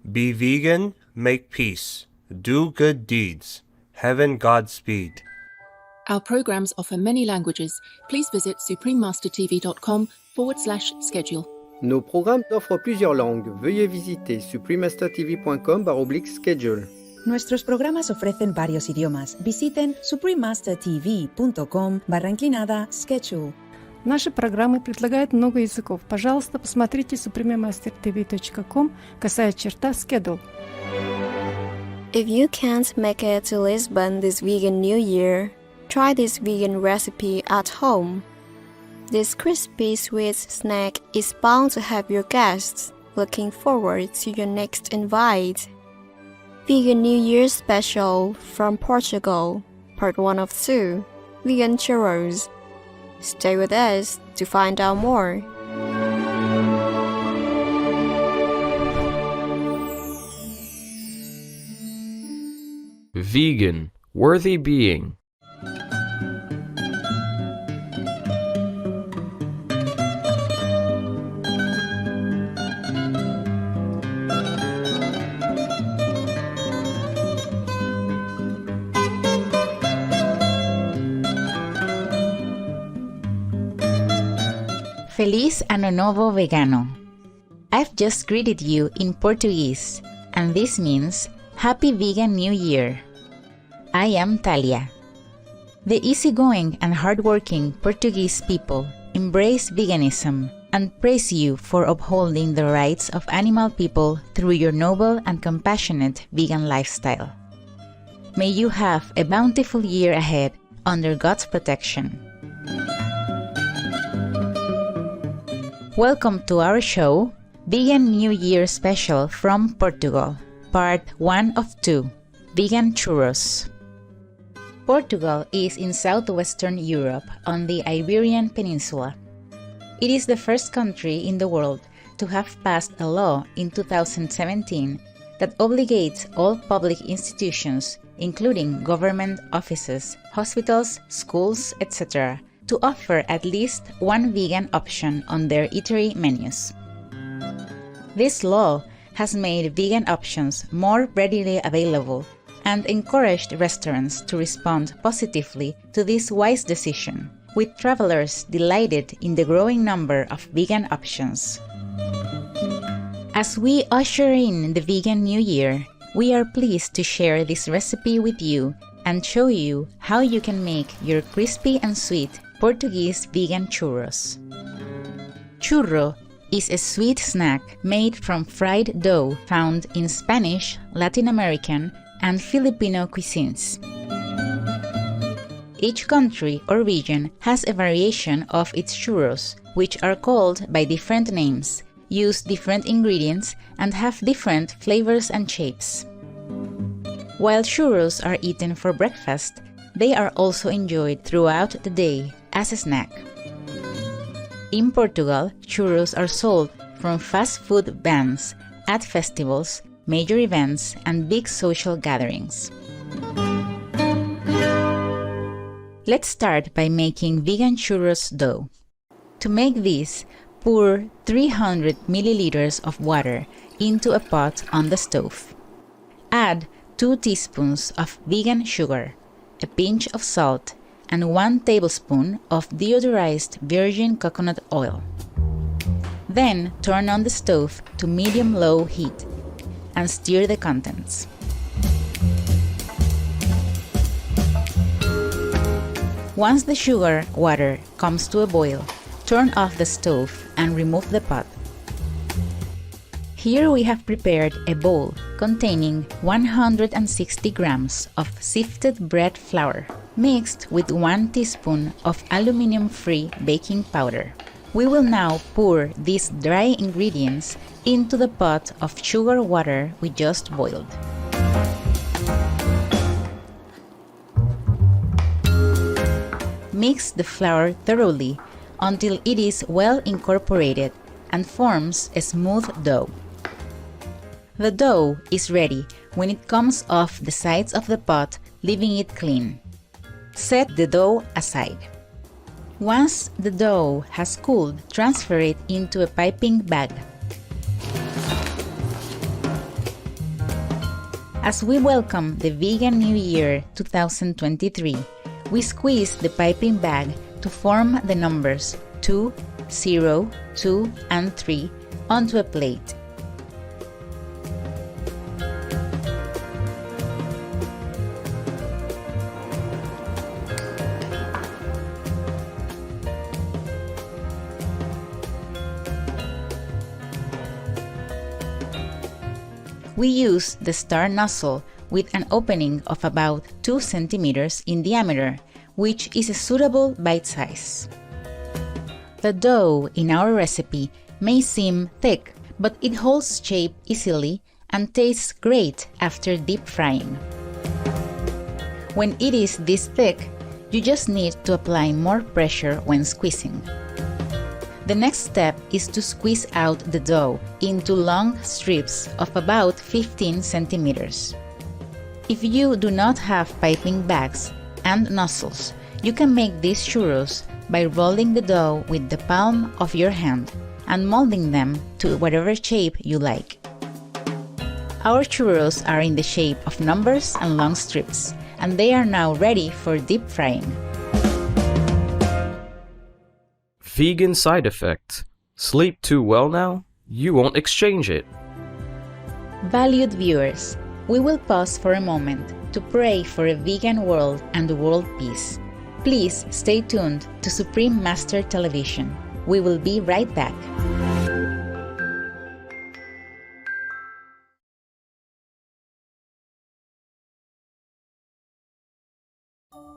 Be vegan, make peace, do good deeds. Heaven Godspeed. Our programs offer many languages. Please visit suprememastertv.com/schedule. Nos programmes offrent plusieurs langues. Veuillez visiter suprememastertv.com/schedule. Nuestros programas ofrecen varios idiomas. Visiten suprememastertv.com/schedule. Наши программы предлагают много языков. Пожалуйста, посмотрите suprememastertv.com/schedule. If you can't make it to Lisbon this vegan New Year, try this vegan recipe at home. This crispy sweet snack is bound to have your guests looking forward to your next invite. VEG New Year Special from Portugal, Part 1 of 2, Vegan Churros. Stay with us to find out more. Vegan, worthy being. Feliz Ano Novo Vegano. I've just greeted you in Portuguese, and this means Happy Vegan New Year. I am Talia. The easygoing and hardworking Portuguese people embrace veganism and praise you for upholding the rights of animal people through your noble and compassionate vegan lifestyle. May you have a bountiful year ahead under God's protection. Welcome to our show, Vegan New Year Special from Portugal, Part 1 of 2, Vegan Churros. Portugal is in southwestern Europe on the Iberian Peninsula. It is the first country in the world to have passed a law in 2017 that obligates all public institutions, including government offices, hospitals, schools, etc., to offer at least one vegan option on their eatery menus. This law has made vegan options more readily available and encouraged restaurants to respond positively to this wise decision, with travelers delighted in the growing number of vegan options. As we usher in the Vegan New Year, we are pleased to share this recipe with you and show you how you can make your crispy and sweet Portuguese vegan churros. Churro is a sweet snack made from fried dough found in Spanish, Latin American, and Filipino cuisines. Each country or region has a variation of its churros, which are called by different names, use different ingredients, and have different flavors and shapes. While churros are eaten for breakfast, they are also enjoyed throughout the day as a snack. In Portugal, churros are sold from fast food vans at festivals, major events, and big social gatherings. Let's start by making vegan churros dough. To make this, pour 300 milliliters of water into a pot on the stove. Add 2 teaspoons of vegan sugar, a pinch of salt, and 1 tablespoon of deodorized virgin coconut oil. Then turn on the stove to medium-low heat and stir the contents. Once the sugar water comes to a boil, turn off the stove and remove the pot. Here we have prepared a bowl containing 160 grams of sifted bread flour mixed with 1 teaspoon of aluminum-free baking powder. We will now pour these dry ingredients into the pot of sugar water we just boiled. Mix the flour thoroughly until it is well incorporated and forms a smooth dough. The dough is ready when it comes off the sides of the pot, leaving it clean. Set the dough aside. Once the dough has cooled, transfer it into a piping bag. As we welcome the Vegan New Year 2023, we squeeze the piping bag to form the numbers 2, 0, 2, and 3 onto a plate. We use the star nozzle with an opening of about 2 centimeters in diameter, which is a suitable bite size. The dough in our recipe may seem thick, but it holds shape easily and tastes great after deep frying. When it is this thick, you just need to apply more pressure when squeezing. The next step is to squeeze out the dough into long strips of about 15 centimeters. If you do not have piping bags and nozzles, you can make these churros by rolling the dough with the palm of your hand and molding them to whatever shape you like. Our churros are in the shape of numbers and long strips, and they are now ready for deep frying. Vegan side effect. Sleep too well now? You won't exchange it. Valued viewers, we will pause for a moment to pray for a vegan world and world peace. Please stay tuned to Supreme Master Television. We will be right back.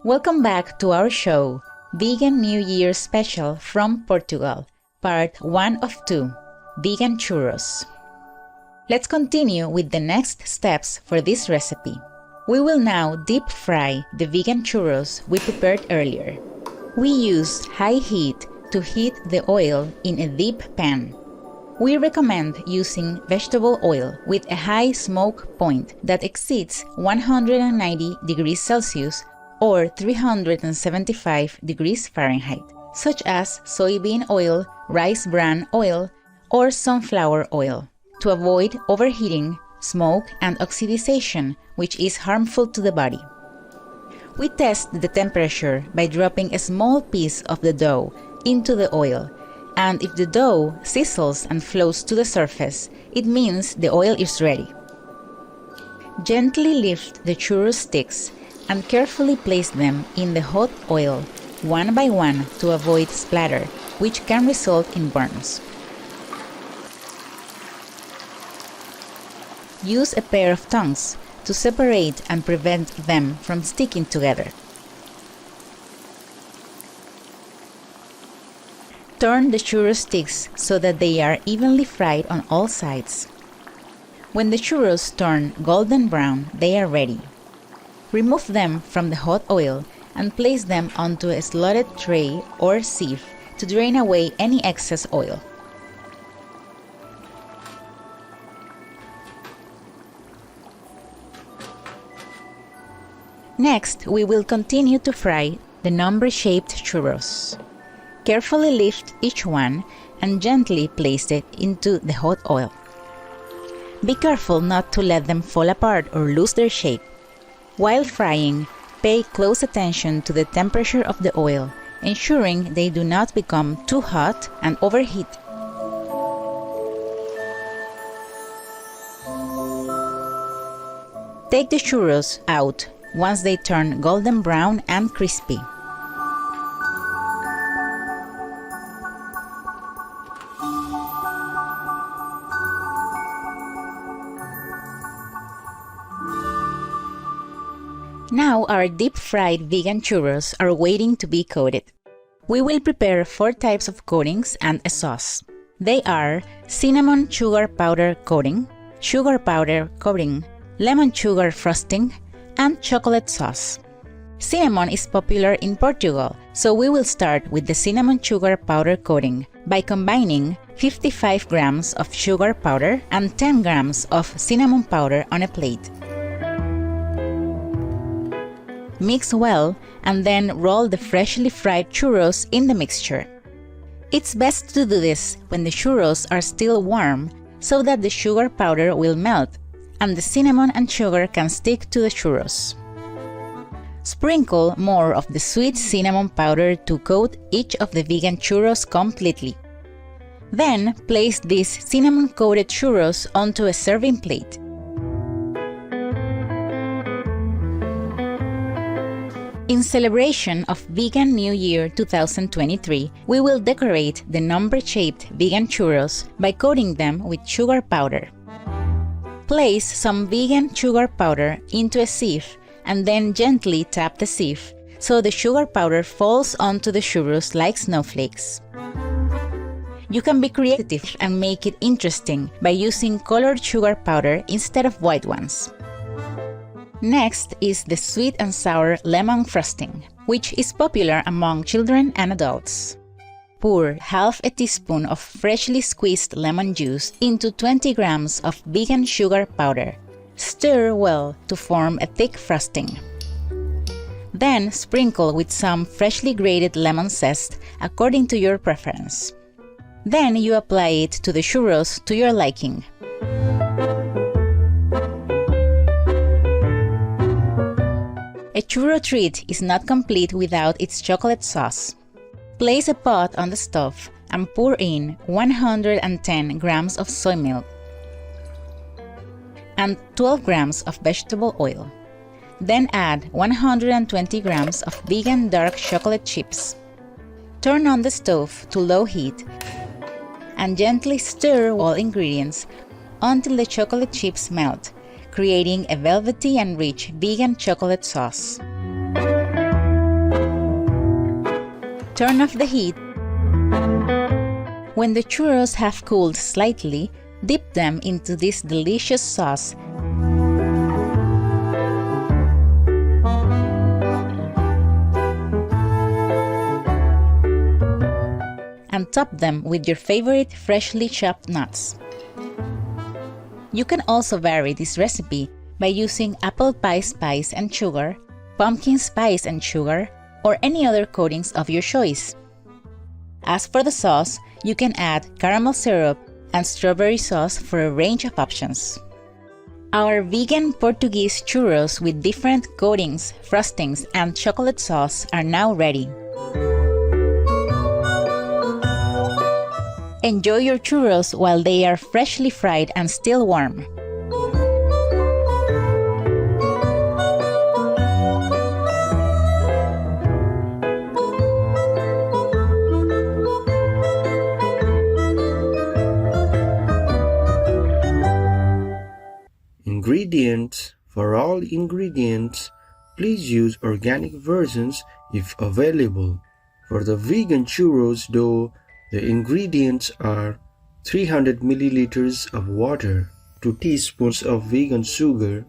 Welcome back to our show, Vegan New Year Special from Portugal, Part 1 of 2, Vegan Churros. Let's continue with the next steps for this recipe. We will now deep fry the vegan churros we prepared earlier. We use high heat to heat the oil in a deep pan. We recommend using vegetable oil with a high smoke point that exceeds 190 degrees Celsius or 375 degrees Fahrenheit, such as soybean oil, rice bran oil, or sunflower oil, to avoid overheating, smoke, and oxidization, which is harmful to the body. We test the temperature by dropping a small piece of the dough into the oil, and if the dough sizzles and flows to the surface, it means the oil is ready. Gently lift the churro sticks and carefully place them in the hot oil, one by one, to avoid splatter, which can result in burns. Use a pair of tongs to separate and prevent them from sticking together. Turn the churro sticks so that they are evenly fried on all sides. When the churros turn golden brown, they are ready. Remove them from the hot oil and place them onto a slotted tray or sieve to drain away any excess oil. Next, we will continue to fry the number-shaped churros. Carefully lift each one and gently place it into the hot oil. Be careful not to let them fall apart or lose their shape. While frying, pay close attention to the temperature of the oil, ensuring they do not become too hot and overheat. Take the churros out once they turn golden brown and crispy. Now our deep-fried vegan churros are waiting to be coated. We will prepare 4 types of coatings and a sauce. They are cinnamon sugar powder coating, sugar powder coating, lemon sugar frosting, and chocolate sauce. Cinnamon is popular in Portugal, so we will start with the cinnamon sugar powder coating by combining 55 grams of sugar powder and 10 grams of cinnamon powder on a plate. Mix well and then roll the freshly fried churros in the mixture. It's best to do this when the churros are still warm so that the sugar powder will melt, and the cinnamon and sugar can stick to the churros. Sprinkle more of the sweet cinnamon powder to coat each of the vegan churros completely. Then place these cinnamon-coated churros onto a serving plate. In celebration of Vegan New Year 2023, we will decorate the number-shaped vegan churros by coating them with sugar powder. Place some vegan sugar powder into a sieve and then gently tap the sieve so the sugar powder falls onto the churros like snowflakes. You can be creative and make it interesting by using colored sugar powder instead of white ones. Next is the sweet and sour lemon frosting, which is popular among children and adults. Pour half a teaspoon of freshly squeezed lemon juice into 20 grams of vegan sugar powder. Stir well to form a thick frosting. Then sprinkle with some freshly grated lemon zest according to your preference. Then you apply it to the churros to your liking. A churro treat is not complete without its chocolate sauce. Place a pot on the stove and pour in 110 grams of soy milk and 12 grams of vegetable oil. Then add 120 grams of vegan dark chocolate chips. Turn on the stove to low heat and gently stir all ingredients until the chocolate chips melt, creating a velvety and rich vegan chocolate sauce. Turn off the heat. When the churros have cooled slightly, dip them into this delicious sauce and top them with your favorite freshly chopped nuts. You can also vary this recipe by using apple pie spice and sugar, pumpkin spice and sugar, or any other coatings of your choice. As for the sauce, you can add caramel syrup and strawberry sauce for a range of options. Our vegan Portuguese churros with different coatings, frostings, and chocolate sauce are now ready. Enjoy your churros while they are freshly fried and still warm. Ingredients. For all ingredients, please use organic versions if available. For the vegan churros dough, the ingredients are 300 milliliters of water, 2 teaspoons of vegan sugar,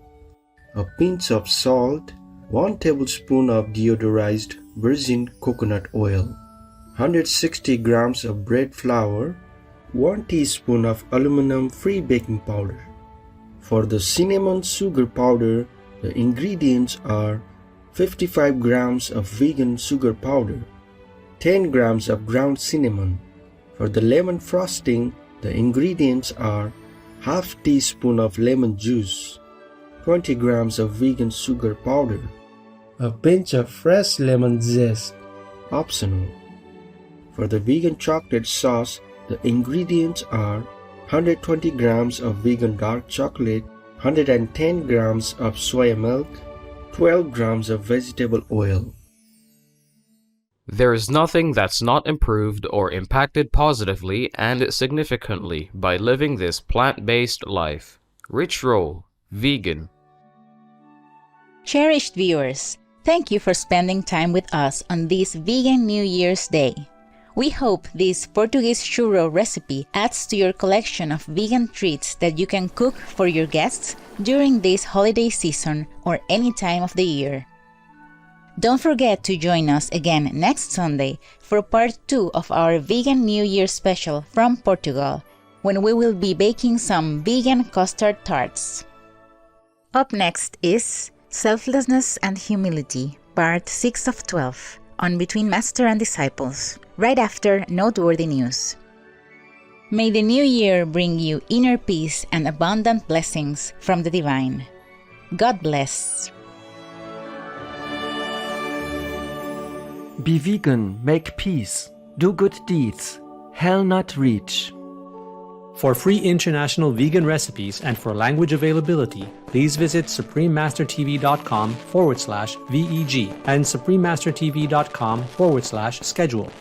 a pinch of salt, 1 tablespoon of deodorized virgin coconut oil, 160 grams of bread flour, 1 teaspoon of aluminum-free baking powder. For the cinnamon sugar powder, the ingredients are 55 grams of vegan sugar powder, 10 grams of ground cinnamon. For the lemon frosting, the ingredients are half teaspoon of lemon juice, 20 grams of vegan sugar powder, a pinch of fresh lemon zest, optional. For the vegan chocolate sauce, the ingredients are 120 grams of vegan dark chocolate, 110 grams of soy milk, 12 grams of vegetable oil. There is nothing that's not improved or impacted positively and significantly by living this plant-based life. Rich Roll, Vegan. Cherished viewers, thank you for spending time with us on this Vegan New Year's Day. We hope this Portuguese churro recipe adds to your collection of vegan treats that you can cook for your guests during this holiday season or any time of the year. Don't forget to join us again next Sunday for part 2 of our Vegan New Year Special from Portugal, when we will be baking some vegan custard tarts. Up next is Selflessness and Humility, part 6 of 12, on Between Master and Disciples, right after Noteworthy News. May the new year bring you inner peace and abundant blessings from the divine. God bless. Be vegan, make peace, do good deeds, hell not reach. For free international vegan recipes and for language availability, please visit suprememastertv.com/VEG and suprememastertv.com/schedule.